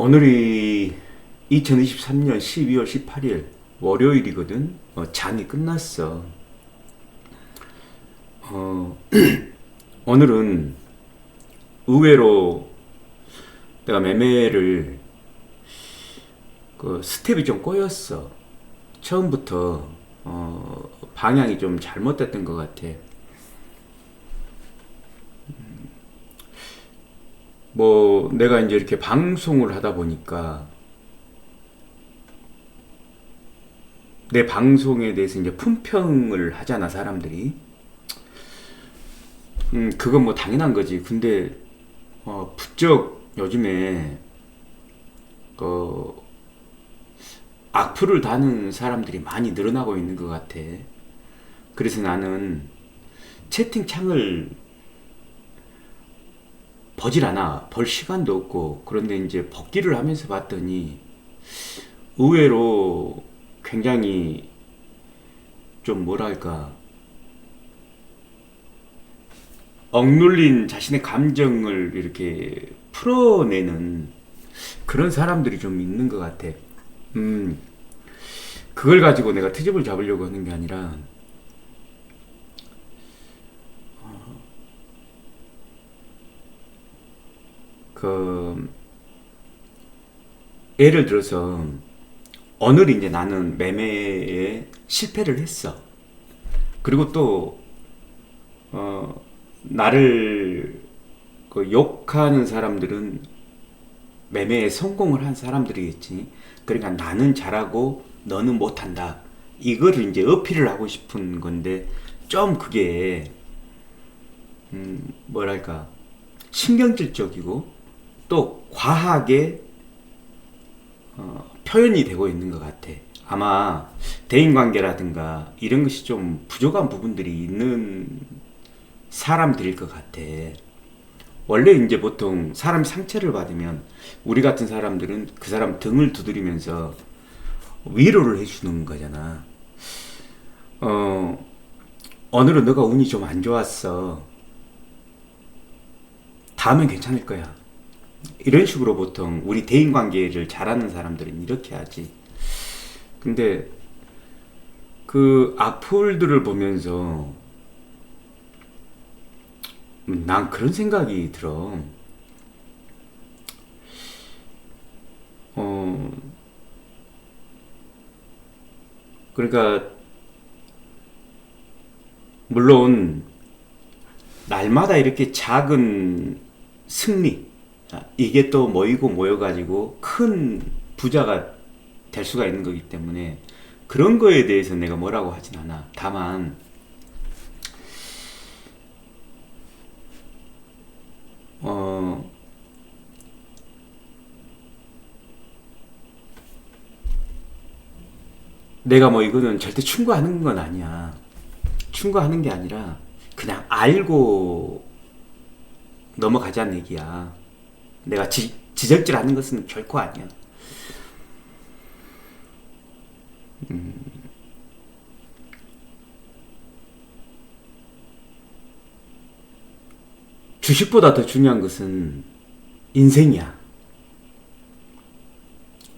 오늘이 2023년 12월 18일 월요일이거든. 장이 끝났어. 오늘은 의외로 내가 매매를 스텝이 좀 꼬였어. 처음부터 방향이 좀 잘못됐던 것 같아. 뭐 내가 이제 이렇게 방송을 하다 보니까 내 방송에 대해서 이제 품평을 하잖아, 사람들이. 그건 뭐 당연한 거지. 근데 부쩍 요즘에 악플을 다는 사람들이 많이 늘어나고 있는 것 같아. 그래서 나는 채팅창을 보질 않아. 볼 시간도 없고. 그런데 이제 복귀를 하면서 봤더니 의외로 굉장히 좀 뭐랄까 억눌린 자신의 감정을 이렇게 풀어내는 그런 사람들이 좀 있는 것 같아. 그걸 가지고 내가 트집을 잡으려고 하는 게 아니라 그 예를 들어서 오늘 이제 나는 매매에 실패를 했어. 그리고 또 나를 욕하는 사람들은 매매에 성공을 한 사람들이겠지. 그러니까 나는 잘하고 너는 못한다. 이거를 이제 어필을 하고 싶은 건데 좀 그게 뭐랄까 신경질적이고 또 과하게 표현이 되고 있는 것 같아. 아마 대인관계라든가 이런 것이 좀 부족한 부분들이 있는 사람들일 것 같아. 원래 이제 보통 사람 상처를 받으면 우리 같은 사람들은 그 사람 등을 두드리면서 위로를 해주는 거잖아. 오늘은 너가 운이 좀 안 좋았어. 다음엔 괜찮을 거야. 이런 식으로 보통 우리 대인관계를 잘하는 사람들은 이렇게 하지. 근데 그 악플들을 보면서 난 그런 생각이 들어. 그러니까 물론 날마다 이렇게 작은 승리, 이게 또 모이고 모여가지고 큰 부자가 될 수가 있는 거기 때문에 그런 거에 대해서 내가 뭐라고 하진 않아. 다만 내가 뭐 이거는 절대 충고하는 건 아니야. 충고하는 게 아니라 그냥 알고 넘어가자는 얘기야. 내가 지적질하는 것은 결코 아니야. 주식보다 더 중요한 것은 인생이야.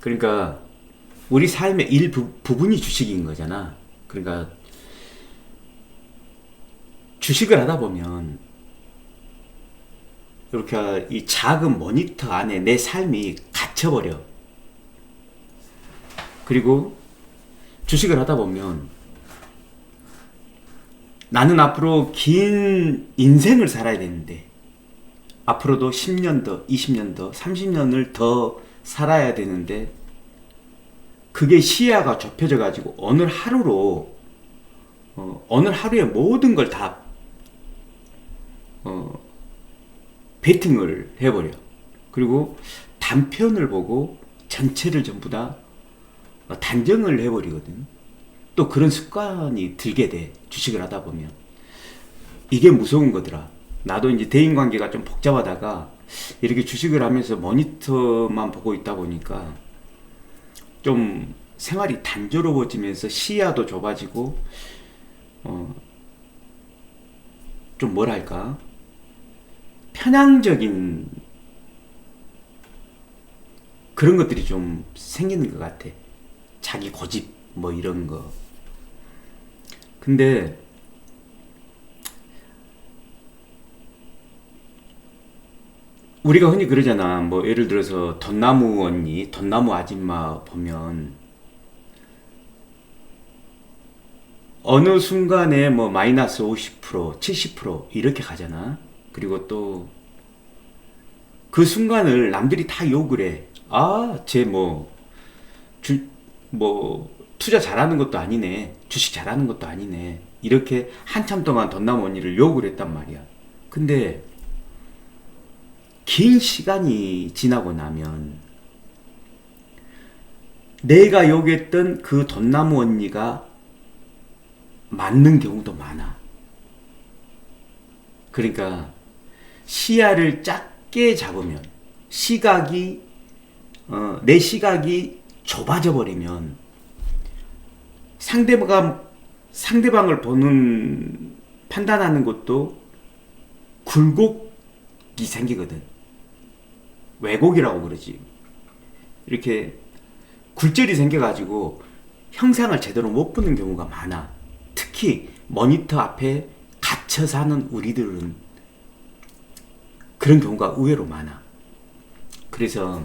그러니까 우리 삶의 부분이 주식인 거잖아. 그러니까 주식을 하다 보면 이렇게 이 작은 모니터 안에 내 삶이 갇혀버려. 그리고 주식을 하다 보면 나는 앞으로 긴 인생을 살아야 되는데 앞으로도 10년 더, 20년 더, 30년을 더 살아야 되는데 그게 시야가 좁혀져 가지고 오늘 하루로 오늘 하루에 모든 걸 다 베팅을 해버려. 그리고 단편을 보고 전체를 전부 다 단정을 해버리거든. 또 그런 습관이 들게 돼. 주식을 하다 보면. 이게 무서운 거더라. 나도 이제 대인관계가 좀 복잡하다가 이렇게 주식을 하면서 모니터만 보고 있다 보니까 좀 생활이 단조로워지면서 시야도 좁아지고 좀 뭐랄까 편향적인 그런 것들이 좀 생기는 것 같아. 자기 고집 뭐 이런 거. 근데 우리가 흔히 그러잖아. 뭐 예를 들어서 돈나무 언니, 돈나무 아줌마 보면 어느 순간에 뭐 마이너스 50%, 70% 이렇게 가잖아. 그리고 또 그 순간을 남들이 다 욕을 해. 아, 쟤 뭐, 투자 잘하는 것도 아니네. 주식 잘하는 것도 아니네. 이렇게 한참 동안 돈나무 언니를 욕을 했단 말이야. 근데 긴 시간이 지나고 나면 내가 욕했던 그 돈나무 언니가 맞는 경우도 많아. 그러니까 시야를 작게 잡으면 내 시각이 좁아져 버리면 상대방을 보는 판단하는 것도 굴곡이 생기거든. 왜곡이라고 그러지. 이렇게 굴절이 생겨가지고 형상을 제대로 못 보는 경우가 많아. 특히 모니터 앞에 갇혀 사는 우리들은 그런 경우가 의외로 많아. 그래서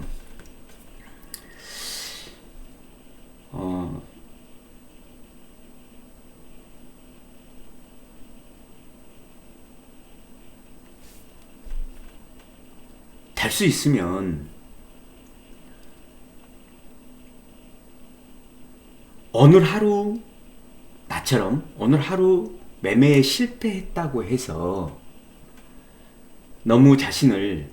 될 수 있으면 오늘 하루 나처럼 오늘 하루 매매에 실패했다고 해서 너무 자신을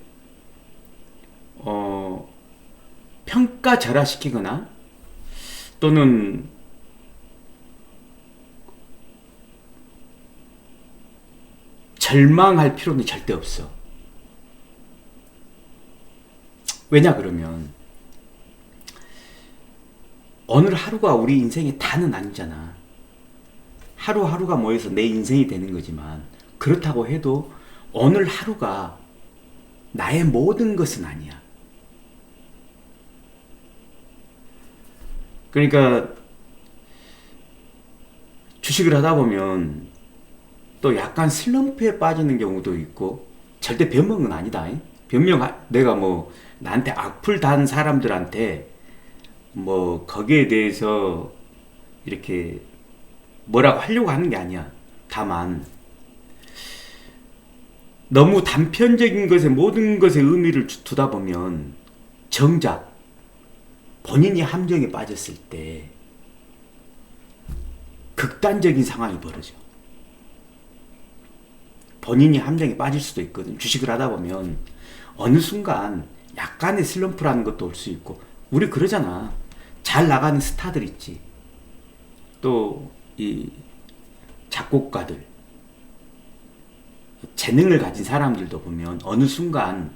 평가절하시키거나 또는 절망할 필요는 절대 없어. 왜냐 그러면 오늘 하루가 우리 인생의 다는 아니잖아. 하루하루가 모여서 내 인생이 되는 거지만 그렇다고 해도 오늘 하루가 나의 모든 것은 아니야. 그러니까 주식을 하다 보면 또 약간 슬럼프에 빠지는 경우도 있고, 절대 변명은 아니다. 내가 뭐 나한테 악플 단 사람들한테 뭐 거기에 대해서 이렇게 뭐라고 하려고 하는 게 아니야. 다만 너무 단편적인 것에 모든 것에 의미를 두다 보면 정작 본인이 함정에 빠졌을 때 극단적인 상황이 벌어져. 본인이 함정에 빠질 수도 있거든. 주식을 하다 보면 어느 순간 약간의 슬럼프라는 것도 올 수 있고, 우리 그러잖아. 잘 나가는 스타들 있지. 또 이 작곡가들, 재능을 가진 사람들도 보면 어느 순간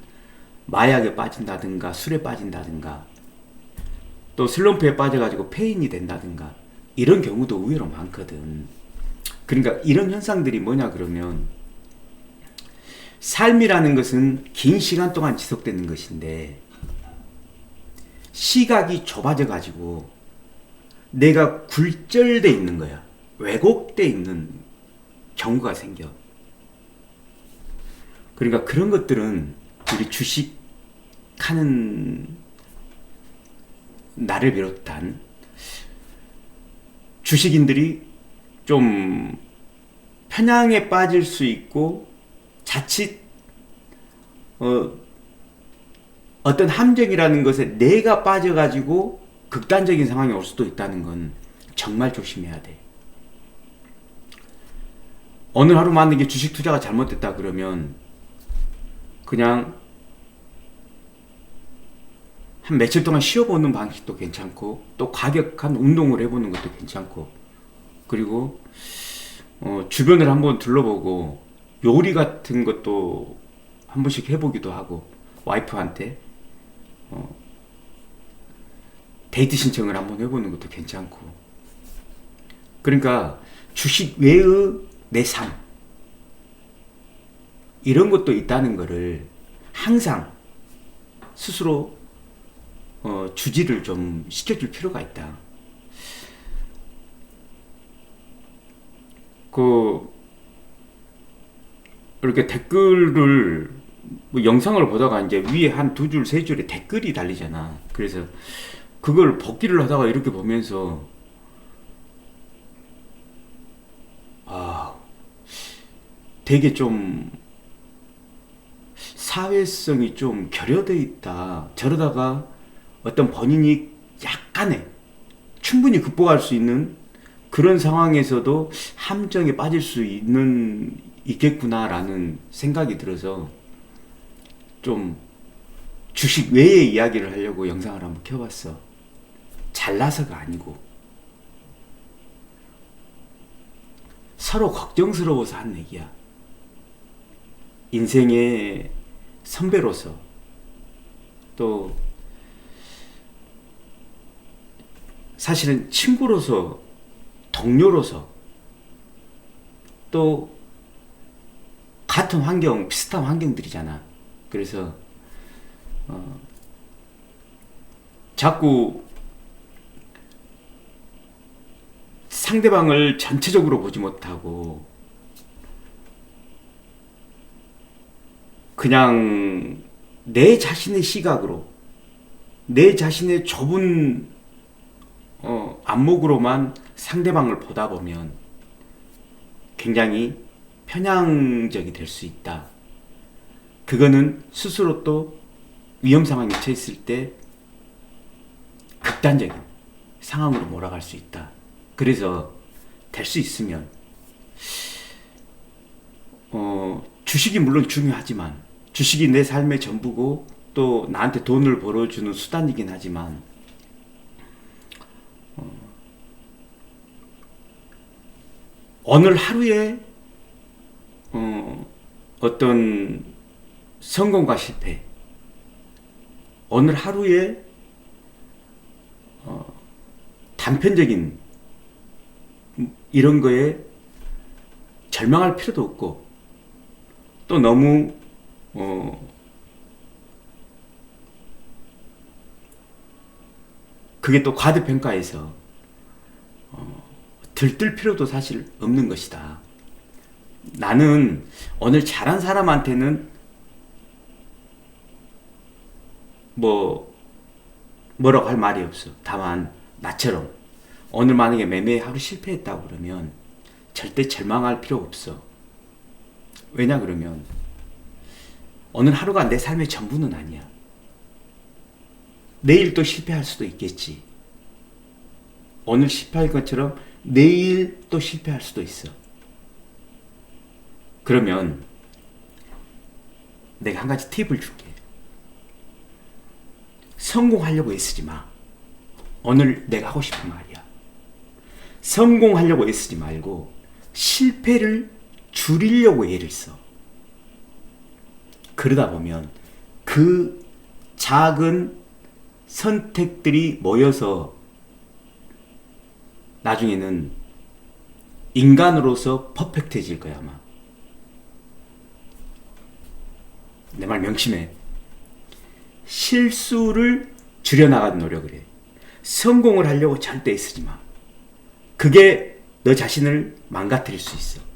마약에 빠진다든가 술에 빠진다든가 또 슬럼프에 빠져가지고 폐인이 된다든가 이런 경우도 의외로 많거든. 그러니까 이런 현상들이 뭐냐 그러면, 삶이라는 것은 긴 시간 동안 지속되는 것인데 시각이 좁아져 가지고 내가 굴절돼 있는 거야. 왜곡돼 있는 경우가 생겨. 그러니까 그런 것들은 우리 주식하는 나를 비롯한 주식인들이 좀 편향에 빠질 수 있고, 자칫 어떤 함정이라는 것에 내가 빠져가지고 극단적인 상황이 올 수도 있다는 건 정말 조심해야 돼. 오늘 하루 만든 게 주식 투자가 잘못됐다 그러면 그냥 한 며칠 동안 쉬어보는 방식도 괜찮고, 또 과격한 운동을 해보는 것도 괜찮고, 그리고 주변을 한번 둘러보고 요리 같은 것도 한 번씩 해보기도 하고, 와이프한테 데이트 신청을 한번 해보는 것도 괜찮고. 그러니까 주식 외의 내 삶, 이런 것도 있다는 거를 항상 스스로 주지를 좀 시켜줄 필요가 있다. 이렇게 댓글을 뭐 영상을 보다가 이제 위에 한 두 줄, 세 줄에 댓글이 달리잖아. 그래서 그걸 복기를 하다가 이렇게 보면서 되게 좀 사회성이 좀 결여돼 있다. 저러다가 어떤 본인이 약간의 충분히 극복할 수 있는 그런 상황에서도 함정에 빠질 수 있겠구나라는 생각이 들어서 좀 주식 외의 이야기를 하려고 영상을 한번 켜봤어. 잘나서가 아니고 서로 걱정스러워서 한 얘기야. 인생의 선배로서 또 사실은 친구로서 동료로서 또 같은 환경, 비슷한 환경들이잖아. 그래서 자꾸 상대방을 전체적으로 보지 못하고 그냥 내 자신의 시각으로, 내 자신의 좁은 안목으로만 상대방을 보다 보면 굉장히 편향적이 될 수 있다. 그거는 스스로 또 위험 상황에 처했을 때 극단적인 상황으로 몰아갈 수 있다. 그래서 될 수 있으면 주식이 물론 중요하지만, 주식이 내 삶의 전부고 또 나한테 돈을 벌어주는 수단이긴 하지만 오늘 하루에 어떤 성공과 실패, 오늘 하루에 단편적인 이런 거에 절망할 필요도 없고, 또 너무 그게 또 과대평가해서 들뜰 필요도 사실 없는 것이다. 나는 오늘 잘한 사람한테는 뭐라고 할 말이 없어. 다만 나처럼 오늘 만약에 매매에 하루 실패했다고 그러면 절대 절망할 필요 없어. 왜냐 그러면 오늘 하루가 내 삶의 전부는 아니야. 내일 또 실패할 수도 있겠지. 오늘 실패할 것처럼 내일 또 실패할 수도 있어. 그러면 내가 한 가지 팁을 줄게. 성공하려고 애쓰지 마. 오늘 내가 하고 싶은 말이야. 성공하려고 애쓰지 말고 실패를 줄이려고 애를 써. 그러다 보면 그 작은 선택들이 모여서 나중에는 인간으로서 퍼펙트해질 거야 아마. 내 말 명심해. 실수를 줄여나가는 노력을 해. 성공을 하려고 절대 애쓰지 마. 그게 너 자신을 망가뜨릴 수 있어.